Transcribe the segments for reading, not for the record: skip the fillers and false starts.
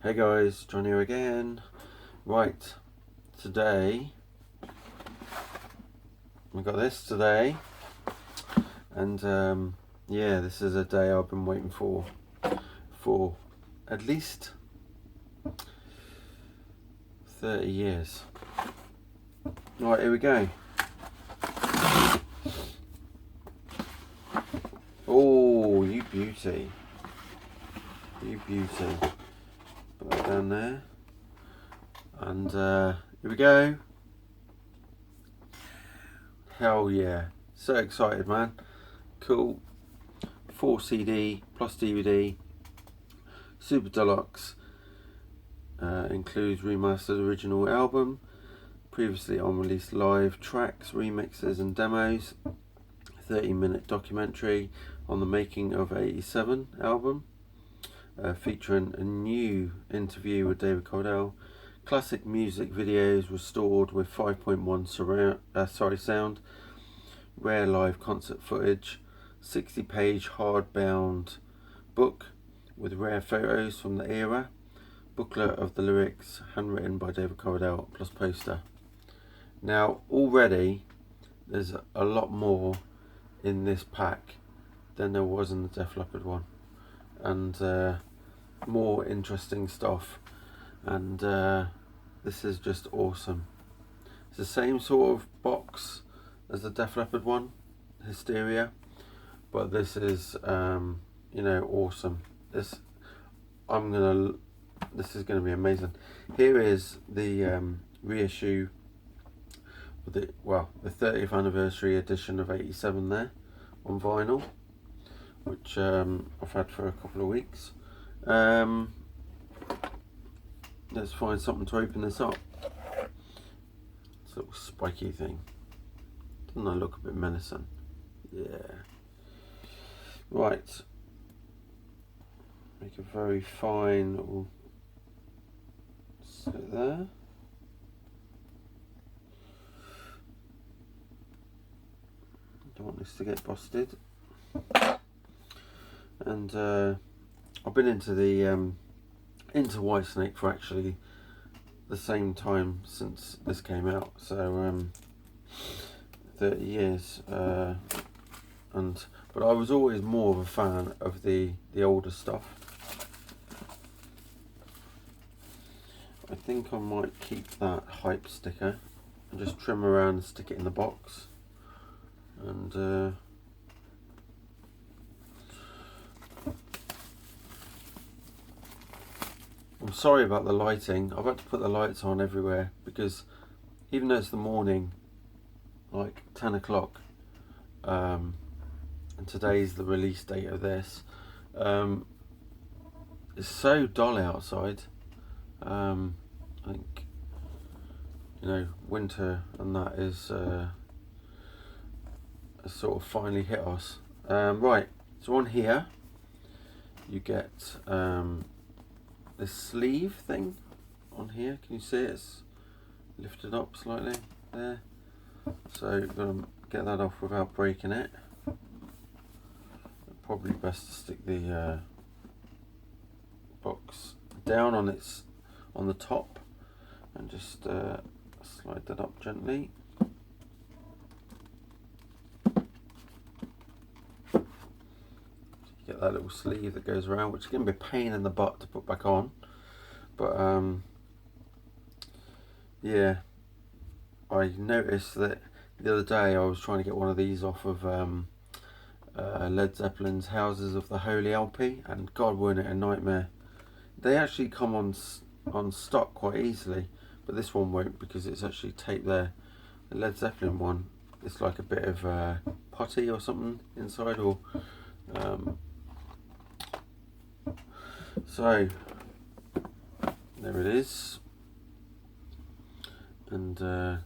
Hey guys, John here again. Right, today we got this today, and yeah, this is a day I've been waiting for at least 30 years. Right, here we go. Oh, you beauty. You beauty. Put that down there. And here we go. Hell yeah. So excited, man. Cool. 4 CD plus DVD. Super Deluxe. Includes remastered original album. Previously unreleased live tracks, remixes and demos. 30-minute documentary on the making of 87 album. Featuring a new interview with David Coverdale. Classic music videos restored with 5.1 sound, rare live concert footage, 60-page hardbound book with rare photos from the era, booklet of the lyrics handwritten by David Coverdale plus poster. Now already there's a lot more in this pack than there was in the Def Leppard one, and more interesting stuff. And this is just awesome. It's the same sort of box as the Def Leppard one, Hysteria, but this is awesome. This is gonna be amazing. Here is the reissue with the 30th anniversary edition of 87 there on vinyl, which I've had for a couple of weeks. Let's find something to open this up. This little spiky thing. Doesn't that look a bit menacing? Yeah. Right. Make a very fine little sit there. Don't want this to get busted. And I've been into the into Whitesnake for actually the same time since this came out, so 30 years, but I was always more of a fan of the older stuff. I think I might keep that hype sticker and just trim around and stick it in the box, and I'm sorry about the lighting. I've had to put the lights on everywhere because even though it's the morning, like 10 o'clock, and today's the release date of this, it's so dull outside. I think, winter and that is sort of finally hit us. Right, so on here you get this sleeve thing on here. Can you see it? It's lifted up slightly there, so you're going to get that off without breaking it. Probably best to stick the box down on the top and just slide that up gently. Get that little sleeve that goes around, which is going to be a pain in the butt to put back on, but yeah, I noticed that the other day I was trying to get one of these off of Led Zeppelin's Houses of the Holy LP, and God, weren't it a nightmare. They actually come on stock quite easily, but this one won't because it's actually taped there. The Led Zeppelin one, it's like a bit of putty or something inside, or so there it is. And or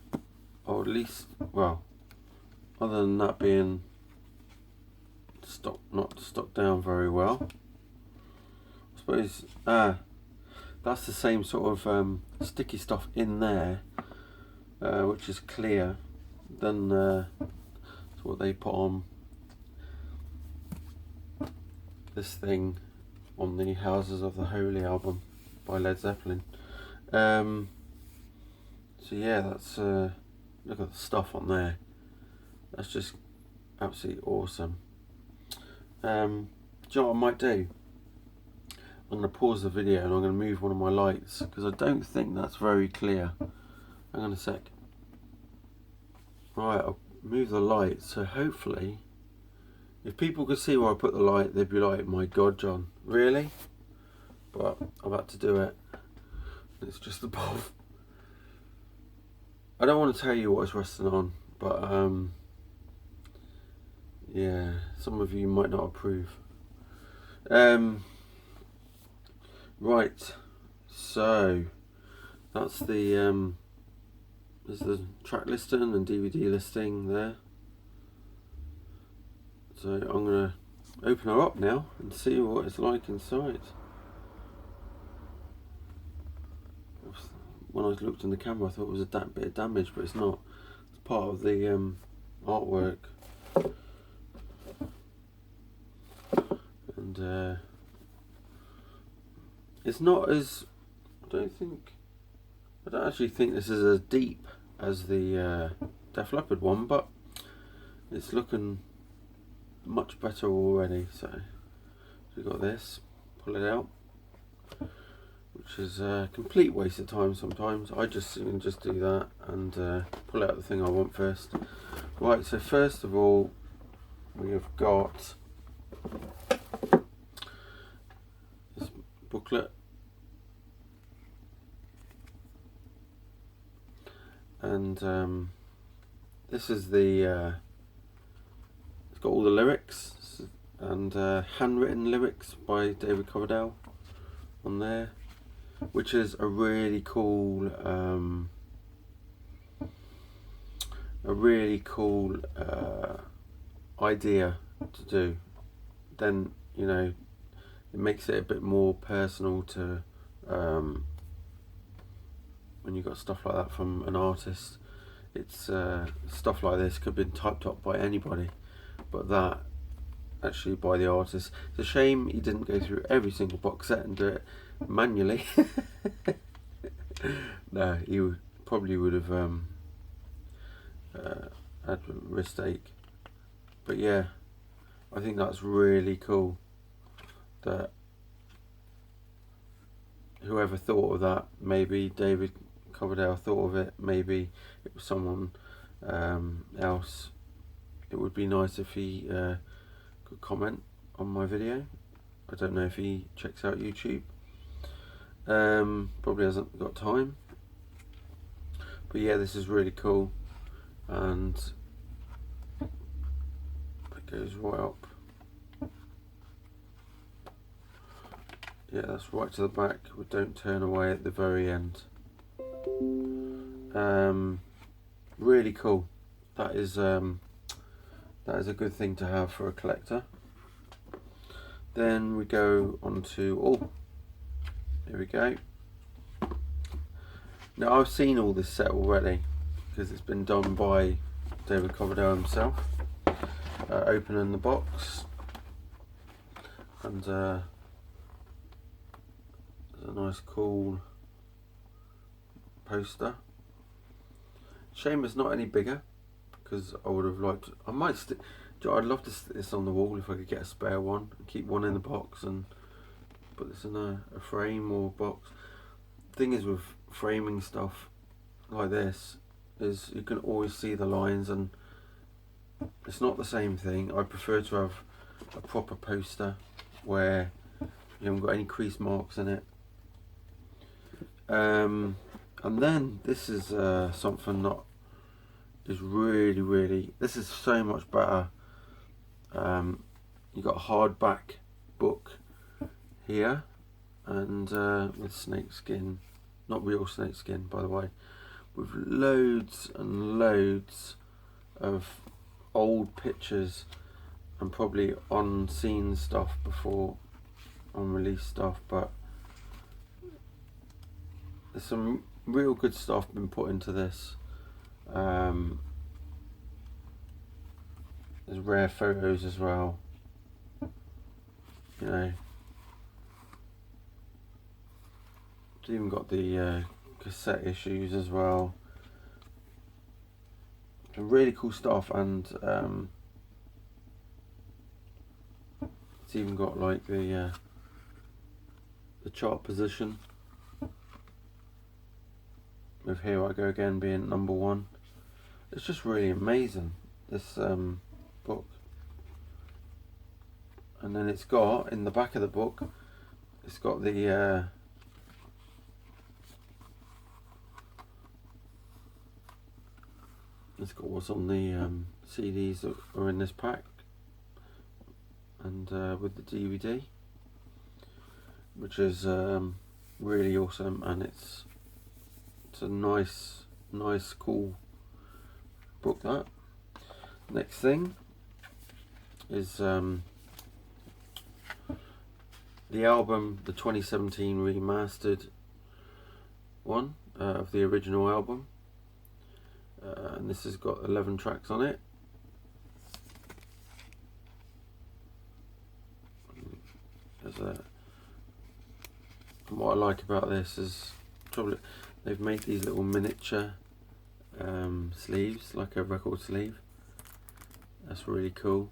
at least, well, other than that being not stuck down very well, I suppose that's the same sort of sticky stuff in there, which is clear, than that's what they put on this thing on the Houses of the Holy album. by Led Zeppelin. So yeah, that's look at the stuff on there. That's just absolutely awesome. Do you know what I might do? I'm going to pause the video and I'm going to move one of my lights because I don't think that's very clear. Hang on a sec. Right, I'll move the light, so hopefully if people could see where I put the light, they'd be like, my God, John, really? But I've had to do it. It's just above. I don't want to tell you what it's resting on, but yeah, some of you might not approve. Right, so that's the there's the track listing and DVD listing there. So I'm gonna open her up now and see what it's like inside. When I looked in the camera, I thought it was a bit of damage, but it's not. It's part of the artwork. And it's not as, I don't actually think this is as deep as the Def Leppard one, but it's looking much better already. So we've got this, pull it out, which is a complete waste of time sometimes. I can just do that and pull out the thing I want first. Right, so first of all we have got this booklet, and this is the it's got all the lyrics and handwritten lyrics by David Coverdale on there, which is a really cool idea to do. Then, you know, it makes it a bit more personal to when you got stuff like that from an artist. It's stuff like this could have been typed up by anybody, but that actually by the artist. It's a shame he didn't go through every single box set and do it manually. No, he probably would have had a mistake. But yeah, I think that's really cool that whoever thought of that, maybe David Coverdale thought of it, maybe it was someone else. It would be nice if he could comment on my video. I don't know if he checks out YouTube. Probably hasn't got time. But yeah, this is really cool, and it goes right up. Yeah, that's right to the back with "Don't Turn Away" at the very end. Really cool. That is a good thing to have for a collector. Then we go on to, oh, here we go. Now I've seen all this set already because it's been done by David Coverdale himself. Opening the box, and there's a nice cool poster. Shame it's not any bigger, because I would have liked, I'd love to stick this on the wall if I could get a spare one and keep one in the box and put this in a frame or box. The thing is with framing stuff like this is you can always see the lines, and it's not the same thing. I prefer to have a proper poster where you haven't got any crease marks in it. And then this is something that is really, this is so much better. You got a hardback book here, and with snake skin, not real snake skin by the way, with loads and loads of old pictures and probably on scene stuff before, on release stuff, but there's some real good stuff been put into this. There's rare photos as well, you know. It's even got the cassette issues as well. Some really cool stuff, and it's even got like the chart position, with Here I Go Again being #1. It's just really amazing, this book. And then it's got, in the back of the book, it's got the it's got what's on the CDs that are in this pack, and with the DVD, which is really awesome, and it's a nice cool book. That next thing is the album, the 2017 remastered one of the original album, and this has got 11 tracks on it. And what I like about this is probably they've made these little miniature sleeves, like a record sleeve. That's really cool.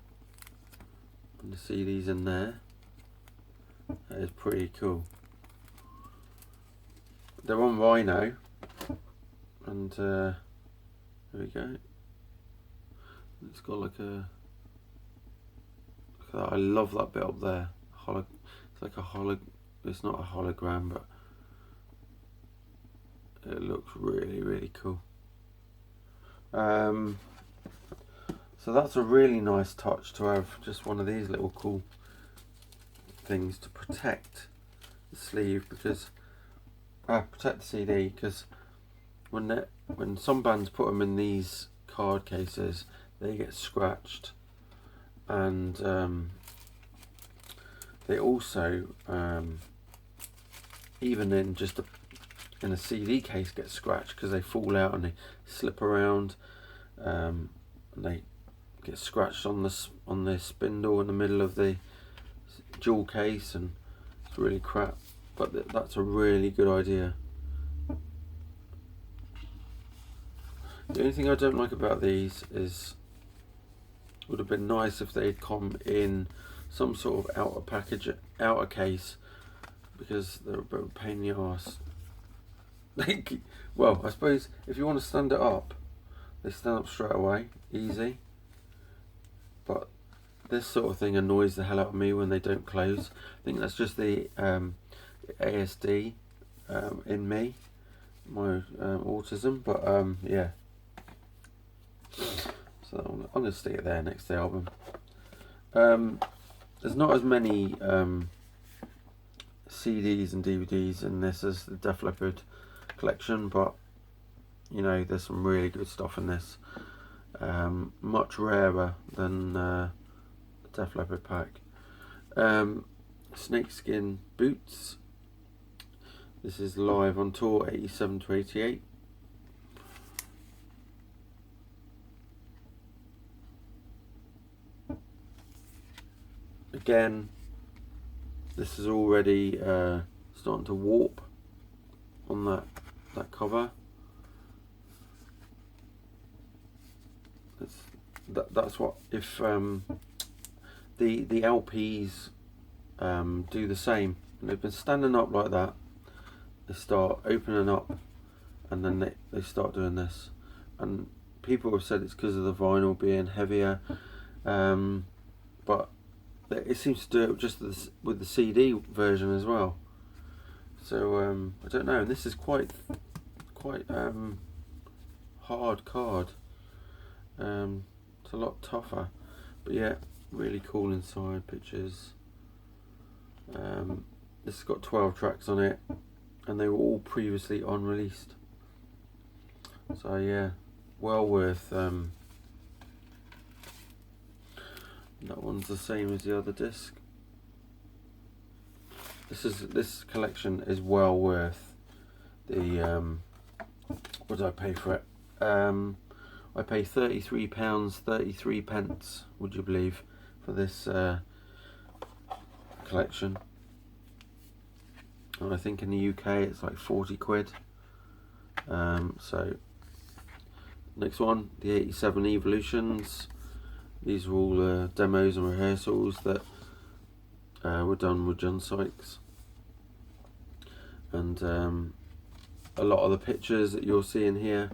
And to see these in there, that is pretty cool. They're on vinyl, and there we go. It's got like a, look at that. I love that bit up there. It's like a it's not a hologram, but it looks really cool. So that's a really nice touch, to have just one of these little cool things to protect the sleeve, because protect the CD, because when some bands put them in these card cases, they get scratched, and they also even in in a CD case get scratched, because they fall out and they slip around, and they get scratched on the spindle in the middle of the jewel case, and it's really crap. But that's a really good idea. The only thing I don't like about these is, it would have been nice if they'd come in some sort of outer case, because they're a bit of a pain in the arse. Well, I suppose if you want to stand it up, they stand up straight away, easy. But this sort of thing annoys the hell out of me when they don't close. I think that's just the ASD in me, my autism. But yeah. So I'm going to stick it there next to the album. There's not as many CDs and DVDs in this as the Def Leppard collection, but you know, there's some really good stuff in this. Much rarer than the Def Leppard pack. Snakeskin boots. This is live on tour 87 to 88. Again, this is already starting to warp on that cover. That's what, if the LPs do the same. And they've been standing up like that, they start opening up, and then they start doing this. And people have said it's because of the vinyl being heavier, but it seems to do it just with the CD version as well. So I don't know. And this is quite hard card. It's a lot tougher, but yeah, really cool inside pictures. This has got 12 tracks on it, and they were all previously unreleased. So yeah, well worth. That one's the same as the other disc. This collection is well worth the what did I pay for it? I pay £33.33, would you believe, for this collection. and I think in the UK it's like 40 quid. So next one, the 87 Evolutions. These are all demos and rehearsals that were done with John Sykes, and a lot of the pictures that you're seeing here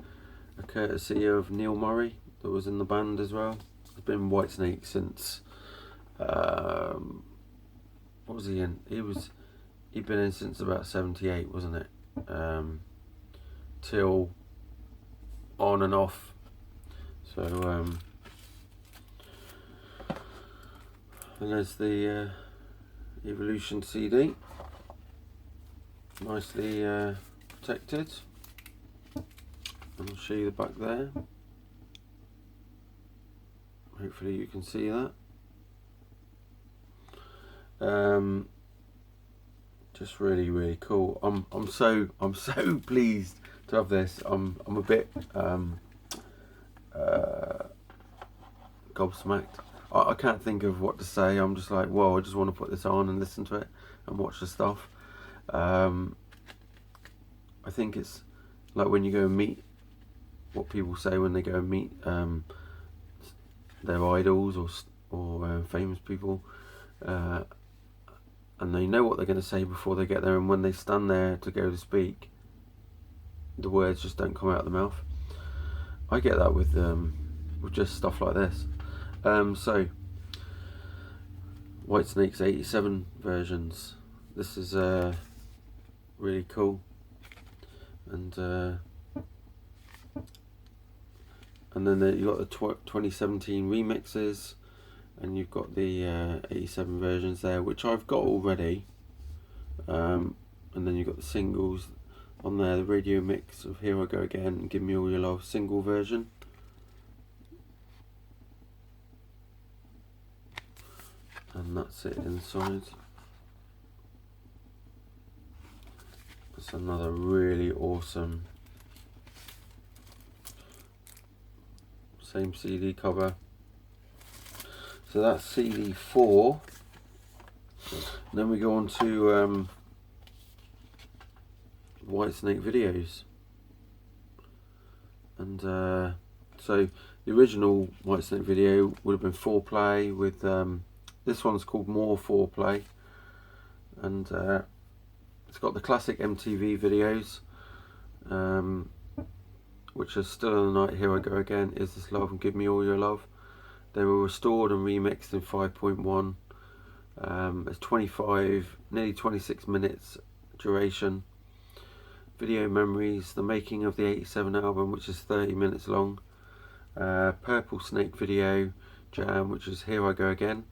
are courtesy of Neil Murray, that was in the band as well. He's been Whitesnake since what was he in? He'd been in since about 78, wasn't it? Till on and off. So and there's the Evolution CD, nicely protected, and I'll show you the back there. Hopefully you can see that. Just really cool. I'm so pleased to have this. I'm a bit gobsmacked. I can't think of what to say. I'm just like, whoa, I just want to put this on and listen to it and watch the stuff. I think it's like when you go and meet, what people say when they go and meet their idols or famous people, and they know what they're going to say before they get there, and when they stand there to go to speak, the words just don't come out of the mouth. I get that with just stuff like this. So Whitesnake's 87 versions. This is really cool, and then you've got the 2017 remixes, and you've got the 87 versions there, which I've got already, and then you've got the singles on there, the radio mix of Here I Go Again and Give Me All Your Love single version. And that's it inside. It's another really awesome, same CD cover. So that's CD 4. And then we go on to Whitesnake videos. And so the original Whitesnake video would have been 4play with this one's called More 4play, and it's got the classic MTV videos, which are Still in the Night, Here I Go Again, Is This Love, and Give Me All Your Love. They were restored and remixed in 5.1. It's nearly 26 minutes duration. Video Memories, the making of the 87 album, which is 30 minutes long. Purple Snake video jam, which is Here I Go Again,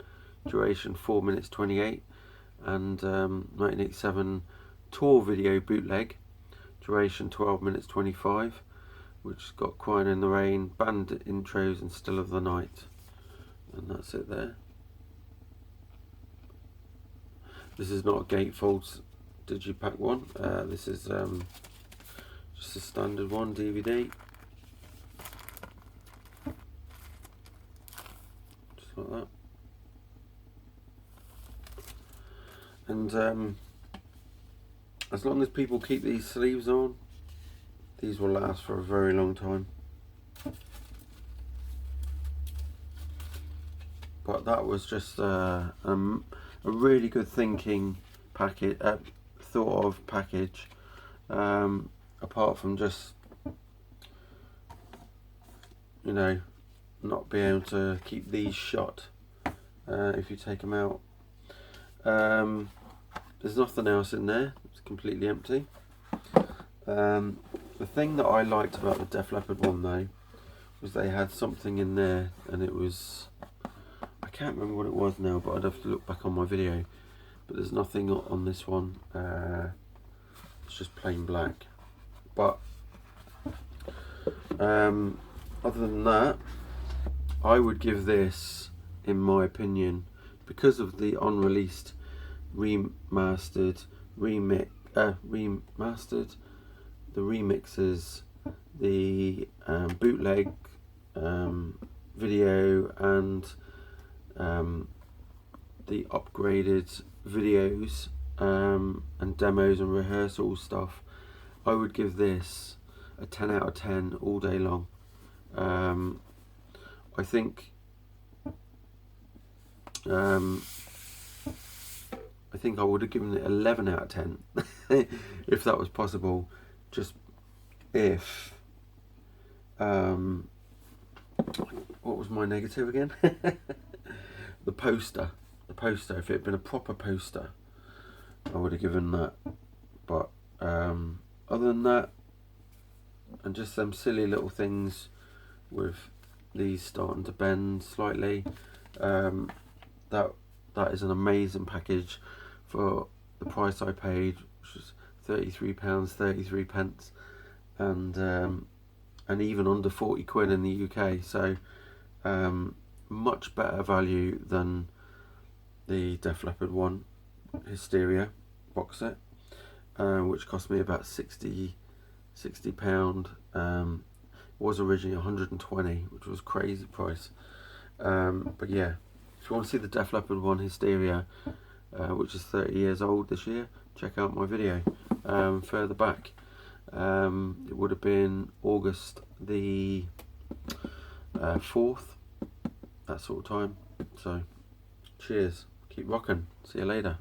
duration 4 minutes 28. And 1987 tour video bootleg, duration 12 minutes 25, which has got Crying in the Rain, band intros, and Still of the Night. And that's it there. This is not a gatefold digipack one. This is just a standard one, DVD. Just like that. And as long as people keep these sleeves on, these will last for a very long time. But that was just a really good thinking package, thought of package, apart from just, you know, not being able to keep these shut if you take them out. There's nothing else in there, it's completely empty. The thing that I liked about the Def Leppard one though was they had something in there, and it was, I can't remember what it was now, but I'd have to look back on my video, but there's nothing on this one. It's just plain black. But other than that, I would give this, in my opinion, because of the unreleased remastered, the remixes, the bootleg video, and the upgraded videos and demos and rehearsal stuff, I would give this a 10 out of 10 all day long. I think I would have given it 11 out of 10 if that was possible. Just if what was my negative again? The poster. If it had been a proper poster, I would have given that. But other than that, and just some silly little things with these starting to bend slightly, that is an amazing package for the price I paid, which was £33.33, and even under 40 quid in the UK. So much better value than the Def Leppard 1 Hysteria box set, which cost me about £60. Was originally 120, which was crazy price. But yeah, if you want to see the Def Leppard 1 Hysteria, which is 30 years old this year, check out my video further back. It would have been August the 4th, that sort of time. So cheers, keep rocking, see you later.